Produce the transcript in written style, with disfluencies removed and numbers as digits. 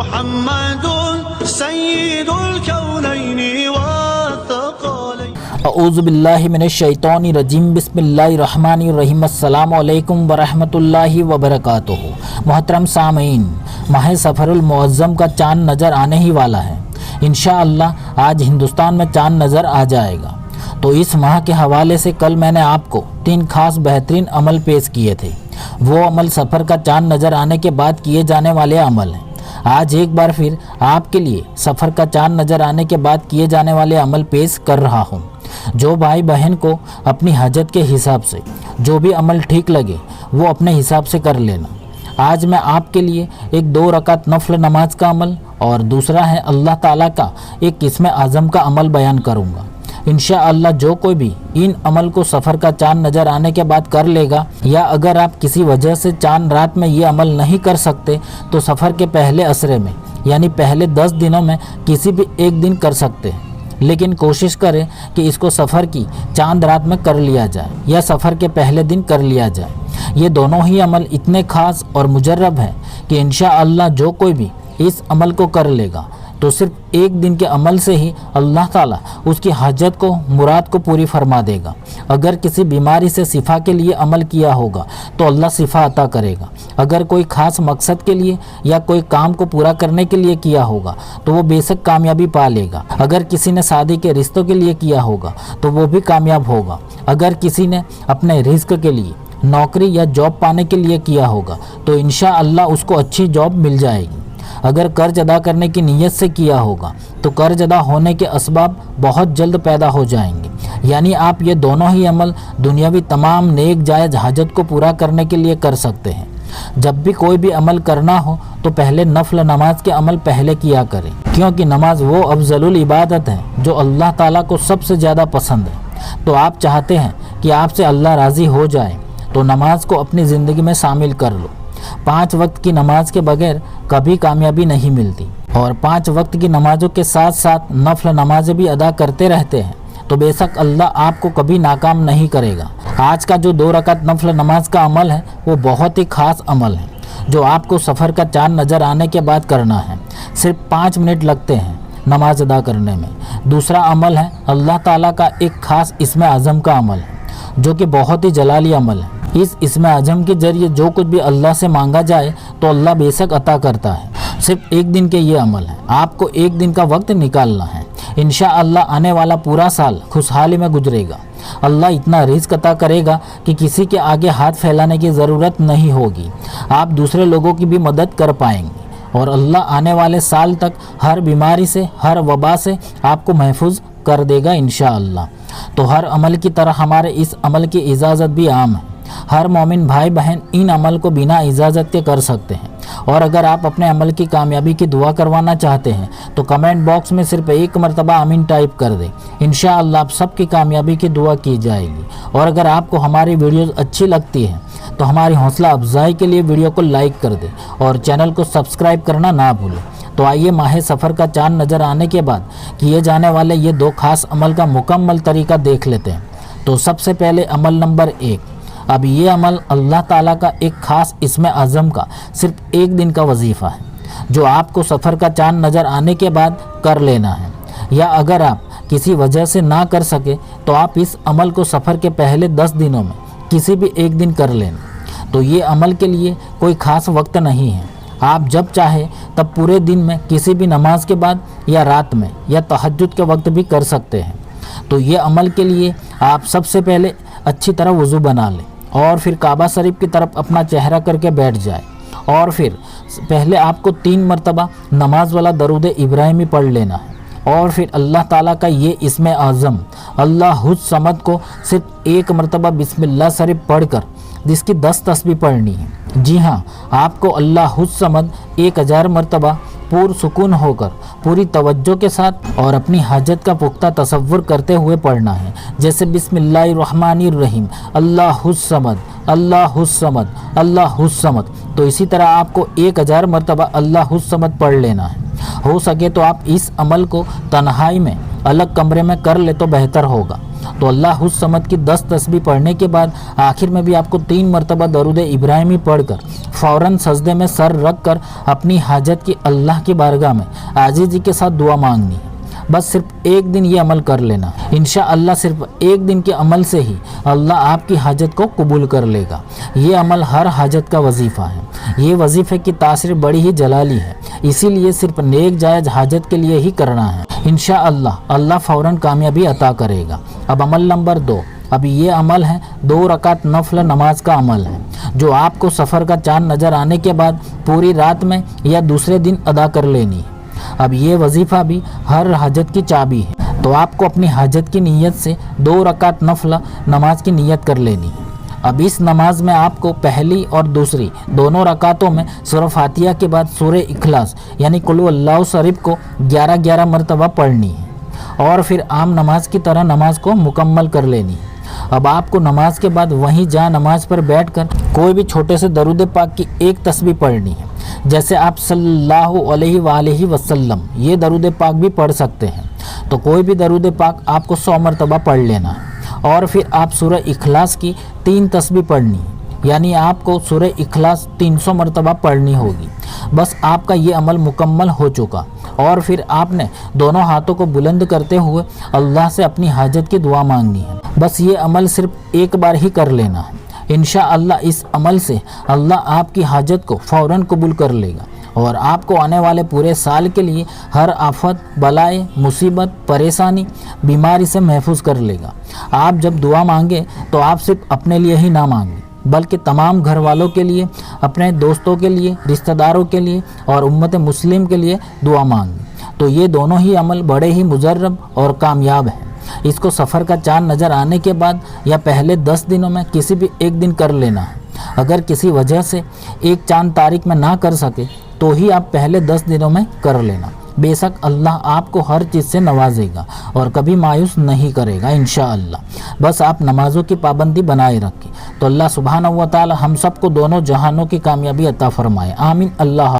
محمد سید الکونین والثقلین۔ اعوذ باللہ من الشیطان الرجیم، بسم اللہ الرحمن الرحیم۔ السلام علیکم ورحمۃ اللہ وبرکاتہ۔ محترم سامعین، ماہ سفر المعظم کا چاند نظر آنے ہی والا ہے۔ انشاءاللہ آج ہندوستان میں چاند نظر آ جائے گا۔ تو اس ماہ کے حوالے سے کل میں نے آپ کو 3 خاص بہترین عمل پیش کیے تھے۔ وہ عمل سفر کا چاند نظر آنے کے بعد کیے جانے والے عمل ہیں۔ آج ایک بار پھر آپ کے لیے سفر کا چاند نظر آنے کے بعد کیے جانے والے عمل پیش کر رہا ہوں۔ جو بھائی بہن کو اپنی حاجت کے حساب سے جو بھی عمل ٹھیک لگے وہ اپنے حساب سے کر لینا۔ آج میں آپ کے لیے ایک 2 رکعت نفل نماز کا عمل اور دوسرا ہے اللہ تعالیٰ کا ایک اسم اعظم کا عمل بیان کروں گا۔ انشاءاللہ جو کوئی بھی ان عمل کو سفر کا چاند نظر آنے کے بعد کر لے گا، یا اگر آپ کسی وجہ سے چاند رات میں یہ عمل نہیں کر سکتے تو سفر کے پہلے عشرے میں یعنی پہلے 10 دنوں میں کسی بھی ایک دن کر سکتے ہیں، لیکن کوشش کریں کہ اس کو سفر کی چاند رات میں کر لیا جائے یا سفر کے پہلے دن کر لیا جائے۔ یہ دونوں ہی عمل اتنے خاص اور مجرب ہیں کہ انشاءاللہ جو کوئی بھی اس عمل کو کر لے گا تو صرف ایک دن کے عمل سے ہی اللہ تعالیٰ اس کی حاجت کو مراد کو پوری فرما دے گا۔ اگر کسی بیماری سے شفا کے لیے عمل کیا ہوگا تو اللہ شفا عطا کرے گا۔ اگر کوئی خاص مقصد کے لیے یا کوئی کام کو پورا کرنے کے لیے کیا ہوگا تو وہ بے شک کامیابی پا لے گا۔ اگر کسی نے شادی کے رشتوں کے لیے کیا ہوگا تو وہ بھی کامیاب ہوگا۔ اگر کسی نے اپنے رزق کے لیے نوکری یا جاب پانے کے لیے کیا ہوگا تو انشاءاللہ اس کو اچھی جاب مل جائے گی۔ اگر قرض ادا کرنے کی نیت سے کیا ہوگا تو قرض ادا ہونے کے اسباب بہت جلد پیدا ہو جائیں گے۔ یعنی آپ یہ دونوں ہی عمل دنیاوی تمام نیک جائز حاجت کو پورا کرنے کے لیے کر سکتے ہیں۔ جب بھی کوئی بھی عمل کرنا ہو تو پہلے نفل نماز کے عمل پہلے کیا کریں، کیونکہ نماز وہ افضل العبادت ہے جو اللہ تعالیٰ کو سب سے زیادہ پسند ہے۔ تو آپ چاہتے ہیں کہ آپ سے اللہ راضی ہو جائے تو نماز کو اپنی زندگی میں شامل کر لو۔ 5 وقت کی نماز کے بغیر کبھی کامیابی نہیں ملتی، اور 5 وقت کی نمازوں کے ساتھ ساتھ نفل نمازیں بھی ادا کرتے رہتے ہیں تو بے شک اللہ آپ کو کبھی ناکام نہیں کرے گا۔ آج کا جو 2 رکعت نفل نماز کا عمل ہے وہ بہت ہی خاص عمل ہے جو آپ کو سفر کا چاند نظر آنے کے بعد کرنا ہے۔ صرف 5 منٹ لگتے ہیں نماز ادا کرنے میں۔ دوسرا عمل ہے اللہ تعالیٰ کا ایک خاص اسم اعظم کا عمل ہے جو کہ بہت ہی جلالی عمل ہے۔ اس اسم اعظم کے ذریعے جو کچھ بھی اللہ سے مانگا جائے تو اللہ بے شک عطا کرتا ہے۔ صرف ایک دن کے یہ عمل ہے، آپ کو ایک دن کا وقت نکالنا ہے۔ انشاءاللہ آنے والا پورا سال خوشحالی میں گزرے گا۔ اللہ اتنا رزق عطا کرے گا کہ کسی کے آگے ہاتھ پھیلانے کی ضرورت نہیں ہوگی۔ آپ دوسرے لوگوں کی بھی مدد کر پائیں گے، اور اللہ آنے والے سال تک ہر بیماری سے ہر وبا سے آپ کو محفوظ کر دے گا انشاءاللہ۔ تو ہر عمل کی طرح ہمارے اس عمل کی اجازت بھی عام ہے۔ ہر مومن بھائی بہن ان عمل کو بنا اجازت کے کر سکتے ہیں، اور اگر آپ اپنے عمل کی کامیابی کی دعا کروانا چاہتے ہیں تو کمنٹ باکس میں صرف ایک مرتبہ آمین ٹائپ کر دیں۔ انشاءاللہ آپ سب کی کامیابی کی دعا کی جائے گی۔ اور اگر آپ کو ہماری ویڈیوز اچھی لگتی ہیں تو ہماری حوصلہ افزائی کے لیے ویڈیو کو لائک کر دیں اور چینل کو سبسکرائب کرنا نہ بھولیں۔ تو آئیے ماہ سفر کا چاند نظر آنے کے بعد کیے جانے والے یہ 2 خاص عمل کا مکمل طریقہ دیکھ لیتے ہیں۔ تو سب سے پہلے عمل نمبر 1۔ اب یہ عمل اللہ تعالیٰ کا ایک خاص اسم اعظم کا صرف ایک دن کا وظیفہ ہے جو آپ کو سفر کا چاند نظر آنے کے بعد کر لینا ہے، یا اگر آپ کسی وجہ سے نہ کر سکے تو آپ اس عمل کو سفر کے پہلے 10 دنوں میں کسی بھی ایک دن کر لینا۔ تو یہ عمل کے لیے کوئی خاص وقت نہیں ہے، آپ جب چاہے تب پورے دن میں کسی بھی نماز کے بعد یا رات میں یا تہجد کے وقت بھی کر سکتے ہیں۔ تو یہ عمل کے لیے آپ سب سے پہلے اچھی طرح وضو بنا لیں، اور پھر کعبہ شریف کی طرف اپنا چہرہ کر کے بیٹھ جائے، اور پھر پہلے آپ کو 3 مرتبہ نماز والا درود ابراہیمی پڑھ لینا ہے، اور پھر اللہ تعالیٰ کا یہ اسم اعظم اللہ الصمد کو صرف 1 مرتبہ بسم اللہ شریف پڑھ کر جس کی 10 تسبیح پڑھنی ہے۔ جی ہاں، آپ کو اللہ الصمد 1000 مرتبہ پرسکون ہو کر پوری توجہ کے ساتھ اور اپنی حاجت کا پختہ تصور کرتے ہوئے پڑھنا ہے، جیسے بسم اللہ الرحمن الرحیم، اللہ الصمد اللہ الصمد اللہ الصمد۔ تو اسی طرح آپ کو 1000 مرتبہ اللہ الصمد پڑھ لینا ہے۔ ہو سکے تو آپ اس عمل کو تنہائی میں الگ کمرے میں کر لے تو بہتر ہوگا۔ تو اللہ الصمد کی 10 تسبیح پڑھنے کے بعد آخر میں بھی آپ کو 3 مرتبہ درود ابراہیمی پڑھ کر فوراً سجدے میں سر رکھ کر اپنی حاجت کی اللہ کی بارگاہ میں عاجزی کے ساتھ دعا مانگنی ہے۔ بس صرف ایک دن یہ عمل کر لینا، انشاءاللہ صرف ایک دن کے عمل سے ہی اللہ آپ کی حاجت کو قبول کر لے گا۔ یہ عمل ہر حاجت کا وظیفہ ہے، یہ وظیفے کی تاثیر بڑی ہی جلالی ہے، اسی لیے صرف نیک جائز حاجت کے لیے ہی کرنا ہے، انشاءاللہ اللہ فوراً کامیابی عطا کرے گا۔ اب عمل نمبر 2، ابھی یہ عمل ہے 2 رکعت نفل نماز کا عمل ہے، جو آپ کو سفر کا چاند نظر آنے کے بعد پوری رات میں یا دوسرے دن ادا کر لینی ہے۔ اب یہ وظیفہ بھی ہر حاجت کی چابی ہے، تو آپ کو اپنی حاجت کی نیت سے 2 رکعت نفل نماز کی نیت کر لینی ہے۔ اب اس نماز میں آپ کو پہلی اور دوسری دونوں رکعتوں میں سورہ فاتحہ کے بعد سورہ اخلاص یعنی قل هو اللہ شریف کو 11 مرتبہ پڑھنی ہے اور پھر عام نماز کی طرح نماز کو مکمل کر لینی ہے۔ اب آپ کو نماز کے بعد وہیں جہاں نماز پر بیٹھ کر کوئی بھی چھوٹے سے درود پاک کی ایک تسبیح پڑھنی ہے، جیسے آپ صلی اللہ علیہ وآلہ وسلم یہ درود پاک بھی پڑھ سکتے ہیں، تو کوئی بھی درود پاک آپ کو 100 مرتبہ پڑھ لینا ہے اور پھر آپ سورہ اخلاص کی 3 تسبیح پڑھنی ہے، یعنی آپ کو سورہ اخلاص 300 مرتبہ پڑھنی ہوگی۔ بس آپ کا یہ عمل مکمل ہو چکا اور پھر آپ نے دونوں ہاتھوں کو بلند کرتے ہوئے اللہ سے اپنی حاجت کی دعا مانگنی ہے۔ بس یہ عمل صرف ایک بار ہی کر لینا ہے، انشاءاللہ اس عمل سے اللہ آپ کی حاجت کو فوراً قبول کر لے گا اور آپ کو آنے والے پورے سال کے لیے ہر آفت، بلائے، مصیبت، پریشانی، بیماری سے محفوظ کر لے گا۔ آپ جب دعا مانگیں تو آپ صرف اپنے لیے ہی نہ مانگیں بلکہ تمام گھر والوں کے لیے، اپنے دوستوں کے لیے، رشتہ داروں کے لیے اور امت مسلم کے لیے دعا مانگیں۔ تو یہ دونوں ہی عمل بڑے ہی مجرب اور کامیاب ہیں۔ اس کو سفر کا چاند نظر آنے کے بعد یا پہلے 10 دنوں میں کسی بھی ایک دن کر لینا ہے۔ اگر کسی وجہ سے ایک چاند تاریخ میں نہ کر سکے تو ہی آپ پہلے 10 دنوں میں کر لینا، بے شک اللہ آپ کو ہر چیز سے نوازے گا اور کبھی مایوس نہیں کرے گا انشاءاللہ۔ بس آپ نمازوں کی پابندی بنائے رکھیں تو اللہ سبحانہ و تعالی ہم سب کو دونوں جہانوں کی کامیابی عطا فرمائے، آمین۔ اللہ